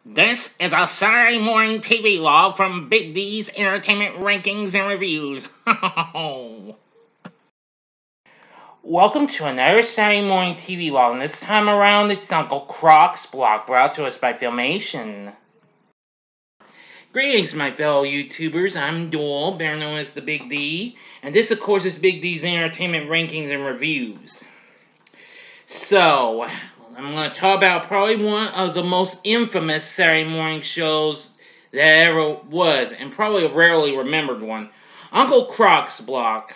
This is a Saturday Morning TVLog from Big D's Entertainment Rankings and Reviews. Welcome to another Saturday Morning TVLog, and this time around it's Uncle Croc'S blog, brought to us by Filmation. Greetings, my fellow YouTubers. I'm Doyle, better known as the Big D, and this, of course, is Big D's Entertainment Rankings and Reviews. So, I'm going to talk about probably one of the most infamous Saturday morning shows that ever was, and probably a rarely remembered one, Uncle Croc'S blog.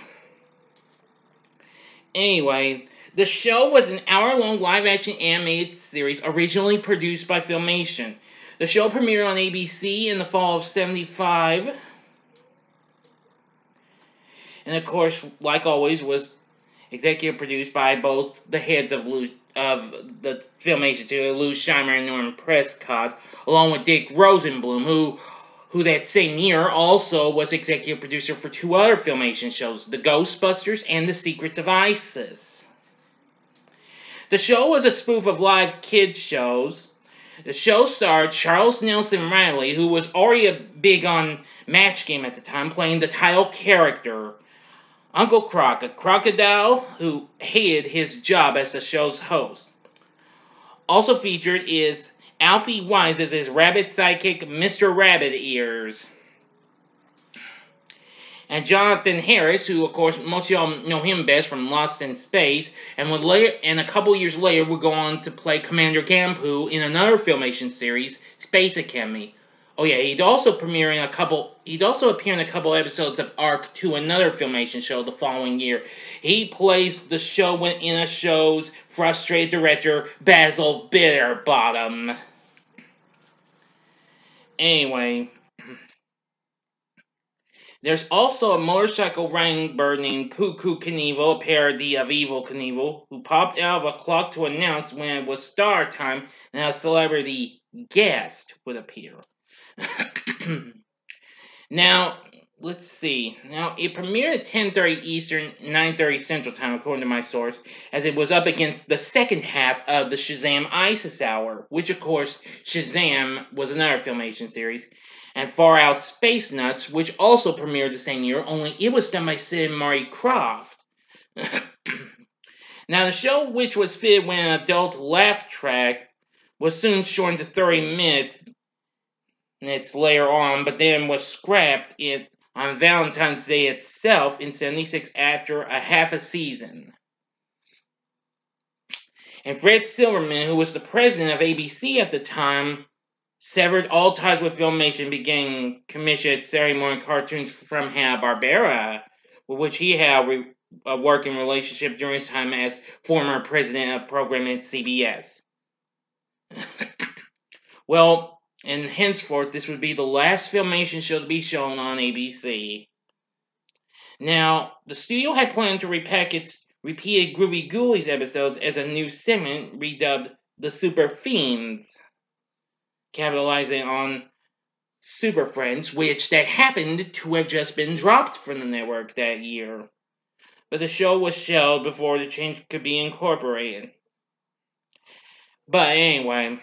Anyway, the show was an hour-long live-action animated series originally produced by Filmation. The show premiered on ABC in the fall of '75, and of course, like always, was executive produced by both the heads of the Filmation studio, Lou Scheimer and Norman Prescott, along with Dick Rosenblum, who that same year also was executive producer for two other Filmation shows, The Ghostbusters and The Secrets of Isis. The show was a spoof of live kids shows. The show starred Charles Nelson Riley, who was already big on Match Game at the time, playing the title character, Uncle Croc, a crocodile who hated his job as the show's host. Also featured is Alfie Wise as his rabbit sidekick, Mr. Rabbit Ears. And Jonathan Harris, who, of course, most of y'all know him best from Lost in Space, and a couple years later would go on to play Commander Gampu in another Filmation series, Space Academy. Oh yeah, he'd also appear in a couple episodes of Arc to another Filmation show the following year. He plays the show in a show's frustrated director, Basil Bitterbottom. Anyway, there's also a motorcycle riding bird named Cuckoo Knievel, a parody of Evil Knievel, who popped out of a clock to announce when it was star time and a celebrity guest would appear. Now, let's see. Now, it premiered at 10:30 Eastern, 9:30 Central Time, according to my source, as it was up against the second half of the Shazam Isis Hour, which, of course, Shazam was another Filmation series, and Far Out Space Nuts, which also premiered the same year, only it was done by Sid and Marty Krofft. Now, the show, which was fitted with an adult laugh track, was soon shortened to 30 minutes later on, but then was scrapped on Valentine's Day itself in '76 after a half a season. And Fred Silverman, who was the president of ABC at the time, severed all ties with Filmation, beginning commissioned Saturday morning cartoons from Hanna-Barbera, with which he had a working relationship during his time as former president of programming at CBS. Well, and henceforth, this would be the last Filmation show to be shown on ABC. Now, the studio had planned to repackage repeated Groovy Ghoulies episodes as a new segment redubbed The Super Fiends, capitalizing on Super Friends, which that happened to have just been dropped from the network that year. But the show was shelved before the change could be incorporated. But anyway,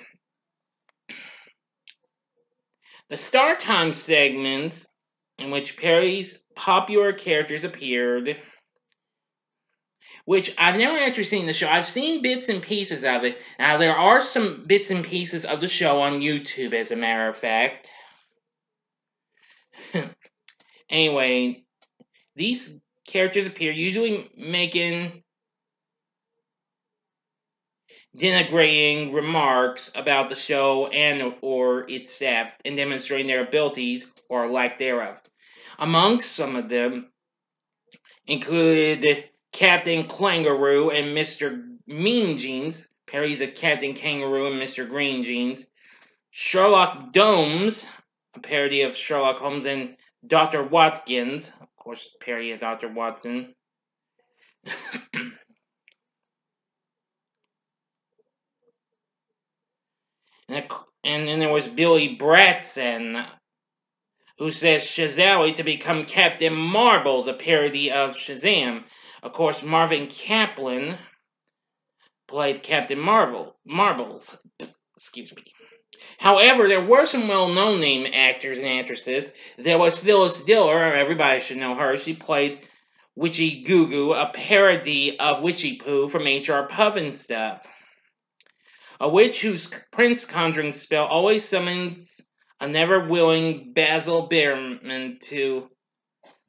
the Star Time segments, in which Perry's popular characters appeared, which I've never actually seen the show. I've seen bits and pieces of it. Now, there are some bits and pieces of the show on YouTube, as a matter of fact. Anyway, these characters appear, usually making denigrating remarks about the show and or its staff, and demonstrating their abilities or lack thereof. Amongst some of them included Captain Kangaroo and Mr. Mean Jeans. Perry's a Captain Kangaroo and Mr. Green Jeans. Sherlock Domes, a parody of Sherlock Holmes, and Dr. Watkins. Of course, Perry and Dr. Watson. And then there was Billy Bratson, who says Shazali to become Captain Marbles, a parody of Shazam. Of course, Marvin Kaplan played Captain Marbles. Excuse me. However, there were some well-known name actors and actresses. There was Phyllis Diller, everybody should know her. She played Witchy Goo Goo, a parody of Witchy Poo from H.R. Pufnstuf. A witch whose prince conjuring spell always summons a never-willing Basil Bearman to...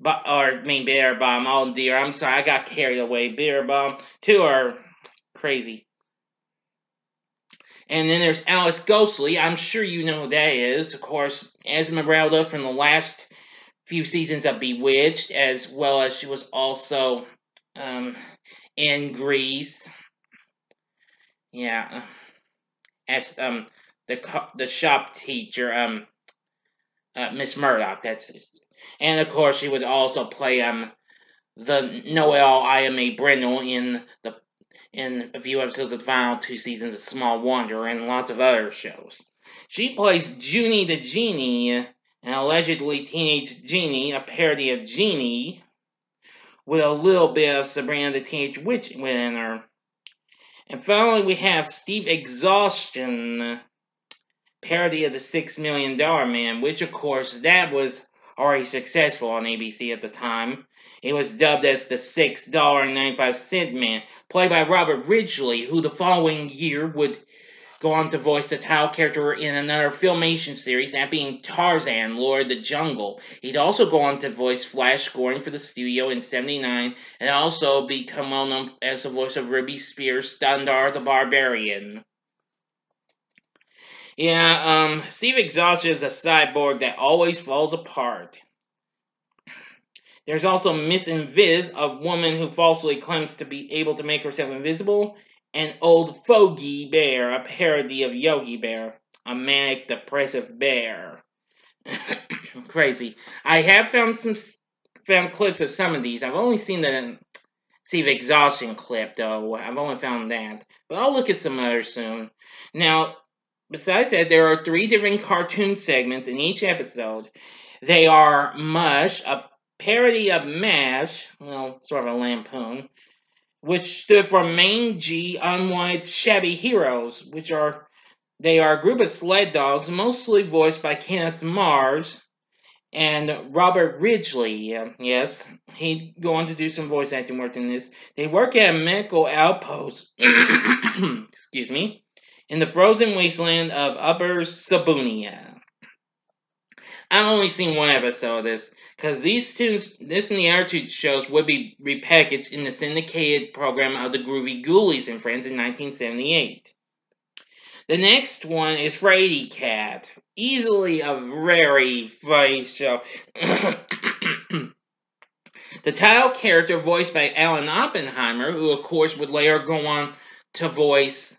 Bear Bomb. Oh dear, I'm sorry, I got carried away. Bear Bomb. Two are crazy. And then there's Alice Ghostly. I'm sure you know who that is. Of course, Esmeralda from the last few seasons of Bewitched, as well as she was also in Grease. Yeah, as the shop teacher, Miss Murdoch. That's it. And of course, she would also play the Noelle I Am a Brindle in a few episodes of the final 2 seasons of Small Wonder and lots of other shows. She plays Junie the Genie, an allegedly teenage genie, a parody of Genie, with a little bit of Sabrina the Teenage Witch within her. And finally, we have Steve Exhaustion, parody of the $6 Million Man, which of course, that was already successful on ABC at the time. It was dubbed as the $6.95 Man, played by Robert Ridgely, who the following year would go on to voice the title character in another Filmation series, that being Tarzan, Lord of the Jungle. He'd also go on to voice Flash Gordon for the studio in '79, and also become well known as the voice of Ruby Spears' Thundar the Barbarian. Yeah, Steve Exhaustion is a cyborg that always falls apart. There's also Miss Invis, a woman who falsely claims to be able to make herself invisible, and Old Fogey Bear, a parody of Yogi Bear, a manic depressive bear. Crazy. I have found clips of some of these. I've only seen the Steve Exhaustion clip, though. I've only found that. But I'll look at some others soon. Now, besides that, there are 3 different cartoon segments in each episode. They are Mush, a parody of MASH, well, sort of a lampoon, which stood for Mangy Unwise Shabby Heroes, they are a group of sled dogs, mostly voiced by Kenneth Mars and Robert Ridgely. Yes, he'd go on to do some voice acting work in this. They work at a medical outpost, excuse me, in the frozen wasteland of Upper Sabunia. I've only seen 1 episode of this, because this and the other 2 shows would be repackaged in the syndicated program of the Groovy Ghoulies and Friends in 1978. The next one is Frady Cat. Easily a very funny show. The title character voiced by Alan Oppenheimer, who of course would later go on to voice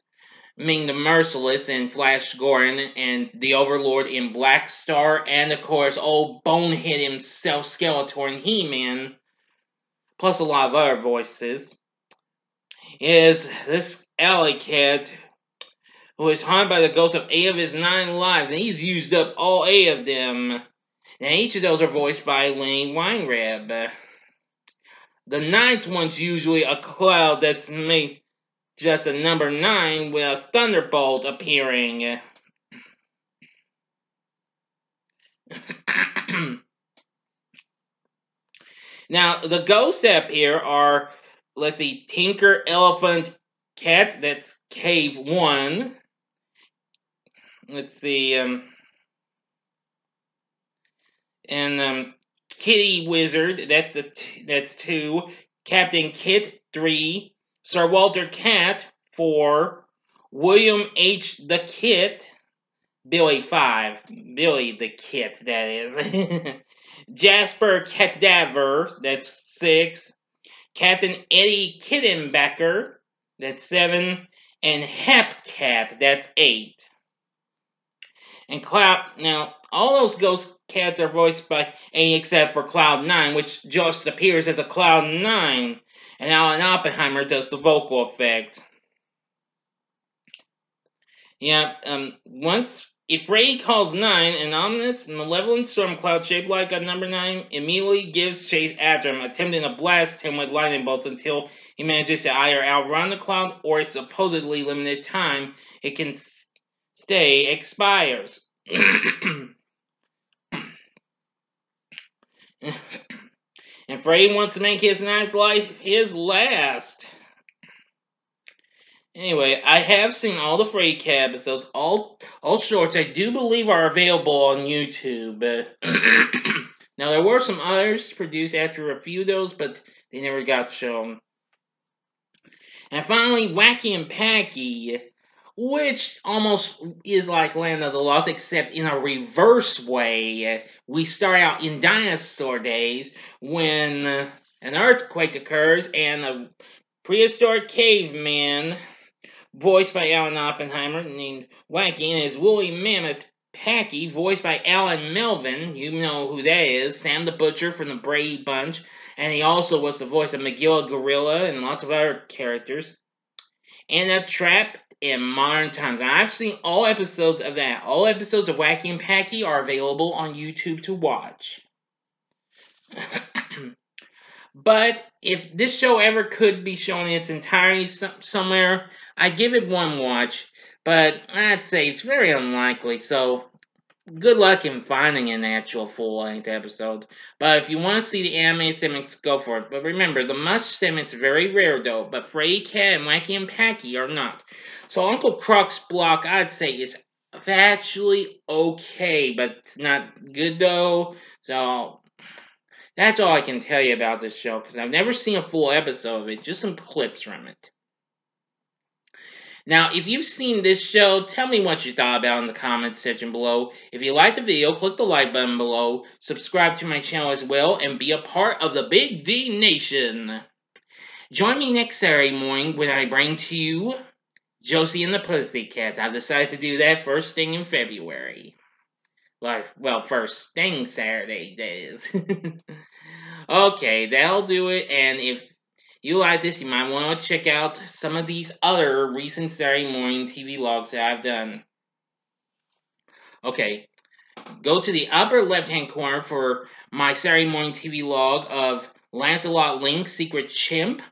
Ming the Merciless in Flash Gordon and the Overlord in Black Star, and of course old Bonehead himself, Skeletor in He-Man, plus a lot of other voices, is this alley cat who is haunted by the ghosts of 8 of his 9 lives, and he's used up all 8 of them. Now each of those are voiced by Lenny Weinreb. The 9th one's usually a cloud that's made just a number 9 with a thunderbolt appearing. Now, the ghosts up here are, let's see, Tinker, Elephant, Cat, that's Cave 1. Let's see, and Kitty Wizard, that's 2. Captain Kit, 3. Sir Walter Cat, 4. William H. the Kit, Billy, 5. Billy the Kit, that is. Jasper Cadaver, that's 6. Captain Eddie Kittenbecker, that's 7. And Hep Cat, that's 8. And now, all those ghost cats are voiced by A except for Cloud 9, which just appears as a Cloud 9. And Alan Oppenheimer does the vocal effects. Yeah, if Frady calls 9, an ominous, malevolent storm cloud shaped like a number 9 immediately gives chase after him, attempting to blast him with lightning bolts until he manages to either outrun the cloud or its supposedly limited time it can stay expires. And Freddy wants to make his ninth life his last. Anyway, I have seen all the Freddy Cat episodes, all shorts I do believe are available on YouTube. Now, there were some others produced after a few of those, but they never got shown. And finally, Wacky and Packy, which almost is like Land of the Lost, except in a reverse way. We start out in dinosaur days when an earthquake occurs and a prehistoric caveman, voiced by Alan Oppenheimer, named Wacky, and his woolly mammoth Packy, voiced by Alan Melvin. You know who that is. Sam the Butcher from the Brady Bunch. And he also was the voice of Magilla Gorilla and lots of other characters. End up trapped in modern times. And I've seen all episodes of that. All episodes of Wacky and Packy are available on YouTube to watch. But if this show ever could be shown in its entirety somewhere, I'd give it one watch. But I'd say it's very unlikely, so good luck in finding an actual full-length episode. But if you want to see the animated segments, go for it. But remember, the Mush segment's very rare though, but Freddy Cat and Wacky and Packy are not. So Uncle Croc's block, I'd say, is actually okay, but it's not good though. So that's all I can tell you about this show, because I've never seen a full episode of it, just some clips from it. Now, if you've seen this show, tell me what you thought about in the comments section below. If you liked the video, click the like button below, subscribe to my channel as well, and be a part of the Big D Nation. Join me next Saturday morning when I bring to you Josie and the Pussycats. I've decided to do that first thing in February. Well, first thing Saturday, that is. Okay, that'll do it, and if you like this, you might want to check out some of these other recent Saturday Morning TVLogs that I've done. Okay, go to the upper left-hand corner for my Saturday Morning TVLog of Lancelot Link's Secret Chimp.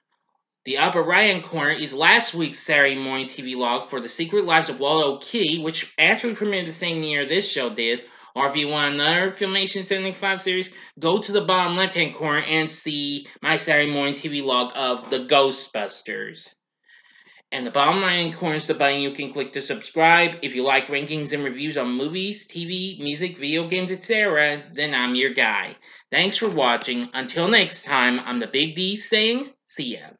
The upper right-hand corner is last week's Saturday Morning TVLog for The Secret Lives of Waldo Kitty, which actually premiered the same year this show did. Or if you want another Filmation 75 series, go to the bottom left-hand corner and see my Saturday Morning TVLog of The Ghostbusters. And the bottom right-hand corner is the button you can click to subscribe. If you like rankings and reviews on movies, TV, music, video games, etc., then I'm your guy. Thanks for watching. Until next time, I'm the Big D saying, see ya.